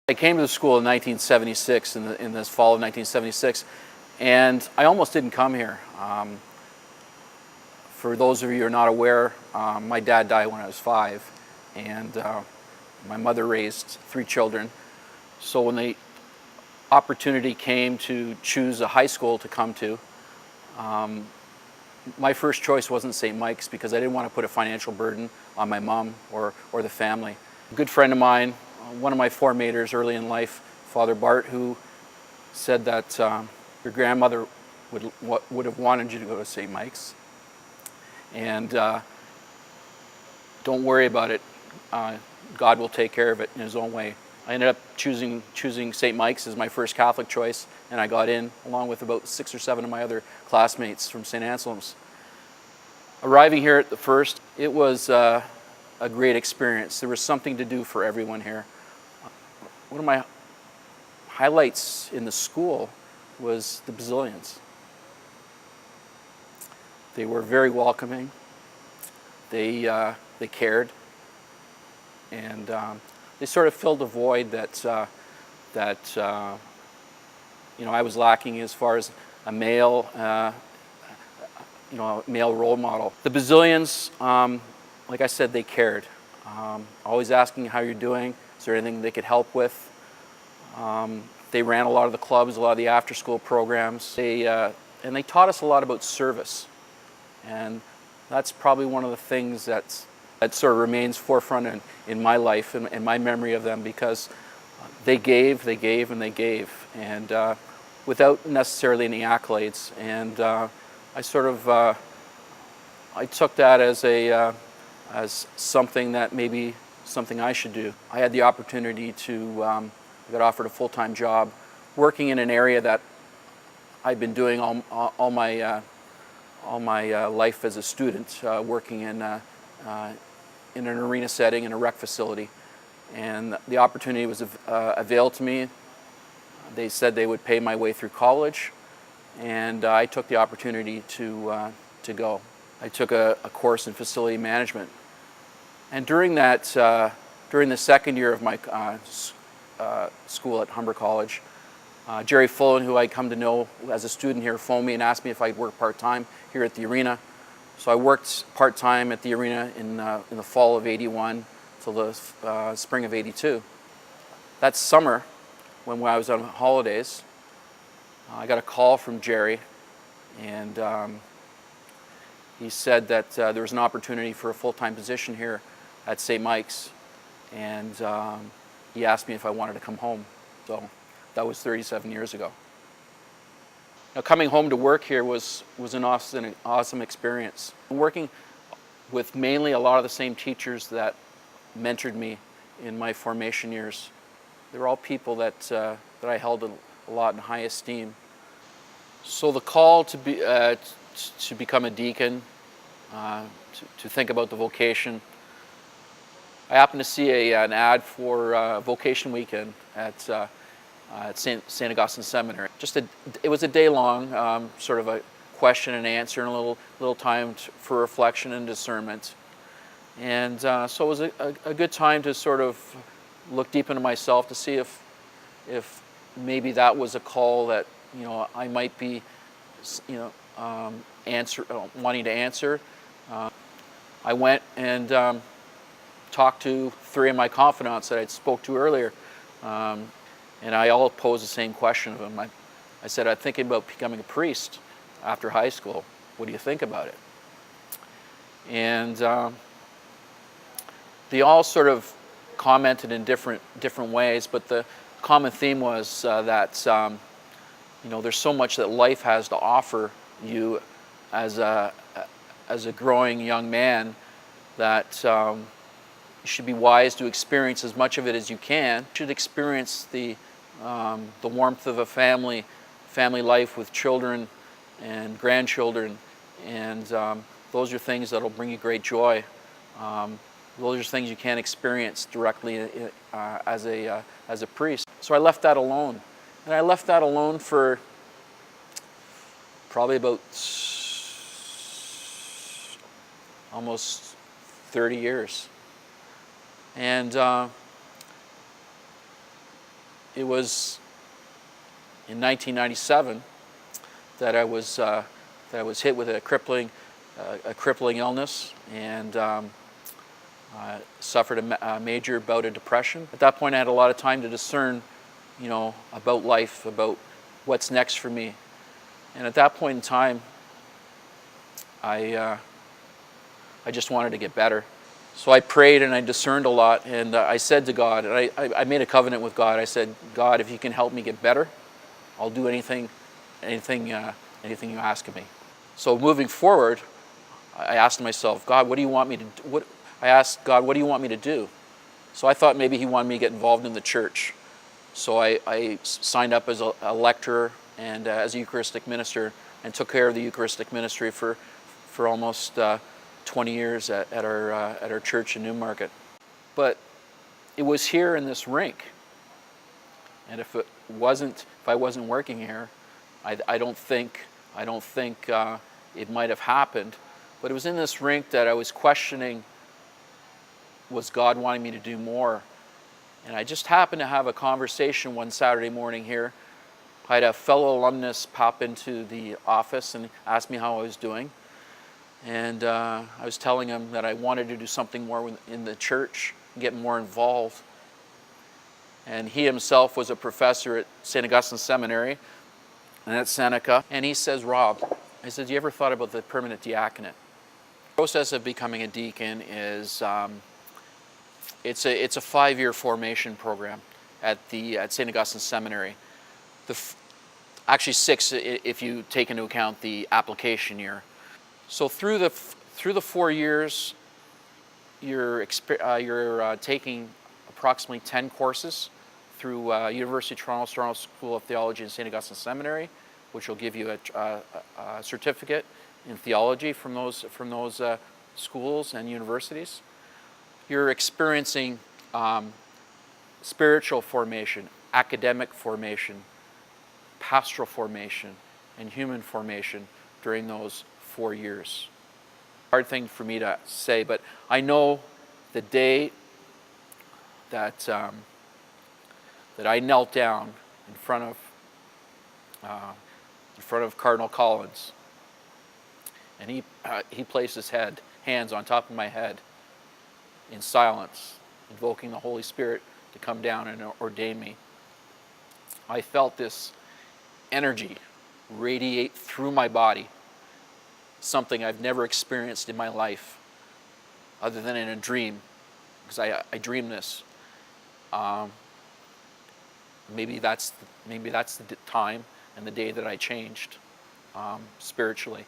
I came to the school in 1976, in this fall of 1976, and I almost didn't come here. For those of you who are not aware, my dad died when I was 5, and my mother raised 3 children. So when the opportunity came to choose a high school to come to, my first choice wasn't St. Mike's because I didn't want to put a financial burden on my mom or the family. A good friend of mine, one of my formators early in life, Father Bart, who said that your grandmother would have wanted you to go to St. Mike's, and don't worry about it. God will take care of it in His own way. I ended up choosing St. Mike's as my first Catholic choice, and I got in along with about 6 or 7 of my other classmates from St. Anselm's. Arriving here at the first, it was a great experience. There was something to do for everyone here. One of my highlights in the school was the Basilians. They were very welcoming. They cared, and they sort of filled a void that I was lacking as far as a male male role model. The Basilians, like I said, they cared. Always asking how you're doing. Is there anything they could help with? They ran a lot of the clubs, a lot of the after-school programs. And they taught us a lot about service. And that's probably one of the things that sort of remains forefront in my life and my memory of them, because they gave, and they gave, and without necessarily any accolades. And I took that as something that maybe something I should do. I had the opportunity to I got offered a full-time job working in an area that I'd been doing all my life as a student, working in an arena setting in a rec facility, and the opportunity was availed to me. They said they would pay my way through college, and I took the opportunity to go. I took a course in facility management, and during the second year of my school at Humber College, Jerry Fullen, who I'd come to know as a student here, phoned me and asked me if I'd work part-time here at the arena. So I worked part-time at the arena in the fall of '81 till the spring of '82. That summer, when I was on holidays, I got a call from Jerry, and he said that there was an opportunity for a full-time position here at St. Mike's, and he asked me if I wanted to come home. So that was 37 years ago. Now, coming home to work here was an awesome experience. Working with mainly a lot of the same teachers that mentored me in my formation years. They were all people that I held a lot in high esteem. So the call to become a deacon, to think about the vocation, I happened to see an ad for Vocation Weekend at St. Augustine Seminary. It was a day long, sort of a question and answer, and a little time for reflection and discernment. And so it was a good time to sort of look deep into myself to see if maybe that was a call that I might be wanting to answer. I went and talked to 3 of my confidants that I spoke to earlier. And I all posed the same question of them. I said, I'm thinking about becoming a priest after high school. What do you think about it? And they all sort of commented in different ways, but the common theme was that there's so much that life has to offer you as a growing young man, that you should be wise to experience as much of it as you can. You should experience the warmth of a family life with children and grandchildren, and those are things that will bring you great joy. Those are things you can't experience directly as a priest. So I left that alone, and I left that alone for probably about almost 30 years. And it was in 1997 that I was hit with a crippling illness, and suffered a major bout of depression. At that point, I had a lot of time to discern, about life, about what's next for me. And at that point in time, I just wanted to get better. So I prayed and I discerned a lot, and I said to God, and I made a covenant with God. I said, God, if you can help me get better, I'll do anything you ask of me. So moving forward, I asked myself, God, what do you want me to do? I asked God, what do you want me to do? So I thought maybe he wanted me to get involved in the church. So I signed up as a lecturer and as a Eucharistic minister, and took care of the Eucharistic ministry for almost 20 years at our church in Newmarket. But it was here in this rink, and if I wasn't working here, I don't think it might have happened. But it was in this rink that I was questioning, was God wanting me to do more? And I just happened to have a conversation one Saturday morning here. I had a fellow alumnus pop into the office and ask me how I was doing. And I was telling him that I wanted to do something more in the church, get more involved. And he himself was a professor at St. Augustine Seminary and at Seneca. And he says, Rob, I said, you ever thought about the permanent diaconate? The process of becoming a deacon is, it's a 5-year formation program at St. Augustine Seminary. Actually 6 if you take into account the application year. So through the 4 years, you're taking approximately 10 courses through University of Toronto School of Theology and St. Augustine Seminary, which will give you a certificate in theology from those schools and universities. You're experiencing spiritual formation, academic formation, pastoral formation, and human formation during those 4 years. Hard thing for me to say, but I know the day that I knelt down in front of Cardinal Collins, and he placed his hands on top of my head in silence, invoking the Holy Spirit to come down and ordain me. I felt this energy radiate through my body, something I've never experienced in my life other than in a dream, because I dreamed this. Maybe that's the time and the day that I changed spiritually.